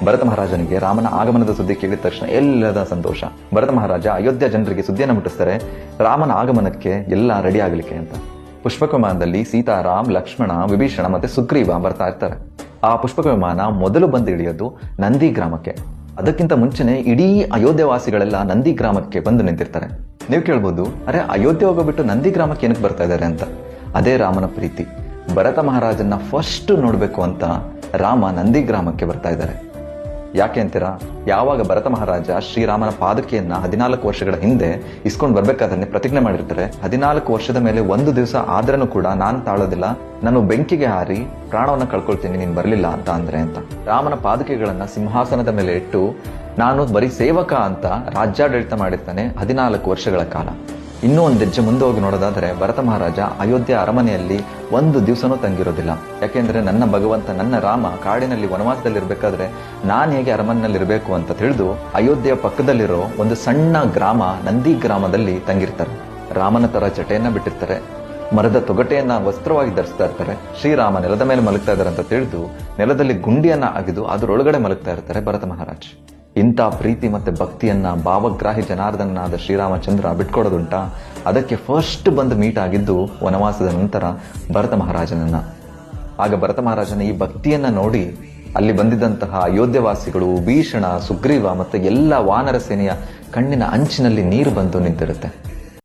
ಭರತ ಮಹಾರಾಜನಿಗೆ ರಾಮನ ಆಗಮನದ ಸುದ್ದಿ ಕೇಳಿದ ತಕ್ಷಣ ಎಲ್ಲದ ಸಂತೋಷ. ಭರತ ಮಹಾರಾಜ ಅಯೋಧ್ಯ ಜನರಿಗೆ ಸುದ್ದಿಯನ್ನು ಮುಟ್ಟಿಸ್ತಾರೆ, ರಾಮನ ಆಗಮನಕ್ಕೆ ಎಲ್ಲ ರೆಡಿ ಆಗಲಿಕ್ಕೆ ಅಂತ. ಪುಷ್ಪಕ ವಿಮಾನದಲ್ಲಿ ಸೀತಾರಾಮ್, ಲಕ್ಷ್ಮಣ, ವಿಭೀಷಣ ಮತ್ತೆ ಸುಗ್ರೀವ ಬರ್ತಾ ಇರ್ತಾರೆ. ಆ ಪುಷ್ಪಕ ವಿಮಾನ ಮೊದಲು ಬಂದು ಇಳಿಯೋದು ನಂದಿ ಗ್ರಾಮಕ್ಕೆ. ಅದಕ್ಕಿಂತ ಮುಂಚೆನೆ ಇಡೀ ಅಯೋಧ್ಯ ವಾಸಿಗಳೆಲ್ಲ ನಂದಿ ಗ್ರಾಮಕ್ಕೆ ಬಂದು ನಿಂತಿರ್ತಾರೆ. ನೀವು ಕೇಳ್ಬೋದು, ಅರೆ ಅಯೋಧ್ಯೆ ಹೋಗೋಬಿಟ್ಟು ನಂದಿ ಗ್ರಾಮಕ್ಕೆ ಏನಕ್ಕೆ ಬರ್ತಾ ಇದ್ದಾರೆ ಅಂತ. ಅದೇ ರಾಮನ ಪ್ರೀತಿ. ಭರತ ಮಹಾರಾಜನ್ನ ಫಸ್ಟ್ ನೋಡ್ಬೇಕು ಅಂತ ರಾಮ ನಂದಿ ಗ್ರಾಮಕ್ಕೆ ಬರ್ತಾ ಇದ್ದಾರೆ. ಯಾಕೆ ಅಂತೀರಾ? ಯಾವಾಗ ಭರತ ಮಹಾರಾಜ ಶ್ರೀರಾಮನ ಪಾದಕೆಯನ್ನ 14 ವರ್ಷಗಳ ಹಿಂದೆ ಇಸ್ಕೊಂಡು ಬರ್ಬೇಕಾದ್ರೆ ಪ್ರತಿಜ್ಞೆ ಮಾಡಿರ್ತಾರೆ, 14 ವರ್ಷದ ಮೇಲೆ ಒಂದು ದಿವಸ ಆದ್ರೂ ಕೂಡ ನಾನು ತಾಳೋದಿಲ್ಲ, ನಾನು ಬೆಂಕಿಗೆ ಹಾರಿ ಪ್ರಾಣವನ್ನ ಕಳ್ಕೊಳ್ತೀನಿ ನೀನ್ ಬರ್ಲಿಲ್ಲ ಅಂತ ರಾಮನ ಪಾದಕೆಗಳನ್ನ ಸಿಂಹಾಸನದ ಮೇಲೆ ಇಟ್ಟು ನಾನು ಬರೀ ಸೇವಕ ಅಂತ ರಾಜ್ಯಾಡಳಿತ ಮಾಡಿರ್ತಾನೆ 14 ವರ್ಷಗಳ ಕಾಲ. ಇನ್ನೂ ಒಂದು ಹೆಜ್ಜೆ ಮುಂದೆ ಹೋಗಿ ನೋಡೋದಾದ್ರೆ ಭರತ ಮಹಾರಾಜ ಅಯೋಧ್ಯ ಅರಮನೆಯಲ್ಲಿ ಒಂದು ದಿವಸನೂ ತಂಗಿರೋದಿಲ್ಲ. ಯಾಕೆಂದ್ರೆ ನನ್ನ ಭಗವಂತ, ನನ್ನ ರಾಮ ಕಾಡಿನಲ್ಲಿ ವನವಾಸದಲ್ಲಿರ್ಬೇಕಾದ್ರೆ ನಾನು ಹೇಗೆ ಅರಮನೆಯಲ್ಲಿ ಇರಬೇಕು ಅಂತ ತಿಳಿದು ಅಯೋಧ್ಯೆಯ ಪಕ್ಕದಲ್ಲಿರೋ ಒಂದು ಸಣ್ಣ ಗ್ರಾಮ ನಂದಿ ಗ್ರಾಮದಲ್ಲಿ ತಂಗಿರ್ತಾರೆ. ರಾಮನ ತರ ಜಟೆಯನ್ನ ಬಿಟ್ಟಿರ್ತಾರೆ, ಮರದ ತೊಗಟೆಯನ್ನ ವಸ್ತ್ರವಾಗಿ ಧರಿಸ್ತಾ ಇರ್ತಾರೆ. ಶ್ರೀರಾಮ ನೆಲದ ಮೇಲೆ ಮಲಗ್ತಾ ಇದ್ದಾರೆ ಅಂತ ತಿಳಿದು ನೆಲದಲ್ಲಿ ಗುಂಡಿಯನ್ನ ಅಗೆದು ಅದರೊಳಗಡೆ ಮಲಗ್ತಾ ಇರ್ತಾರೆ ಭರತ ಮಹಾರಾಜ್. ಇಂಥ ಪ್ರೀತಿ ಮತ್ತೆ ಭಕ್ತಿಯನ್ನ ಭಾವಗ್ರಾಹಿ ಜನಾರ್ದನಾದ ಶ್ರೀರಾಮಚಂದ್ರ ಬಿಟ್ಕೊಡೋದುಂಟಾ? ಅದಕ್ಕೆ ಫಸ್ಟ್ ಬಂದು ಮೀಟ್ ಆಗಿದ್ದು ವನವಾಸದ ನಂತರ ಭರತ ಮಹಾರಾಜನನ್ನ. ಆಗ ಭರತ ಮಹಾರಾಜನ ಈ ಭಕ್ತಿಯನ್ನ ನೋಡಿ ಅಲ್ಲಿ ಬಂದಿದ್ದಂತಹ ಅಯೋಧ್ಯವಾಸಿಗಳು, ಭೀಷಣ, ಸುಗ್ರೀವ ಮತ್ತೆ ಎಲ್ಲ ವಾನರ ಸೇನೆಯ ಕಣ್ಣಿನ ಅಂಚಿನಲ್ಲಿ ನೀರು ಬಂದು ನಿಂತಿರುತ್ತೆ.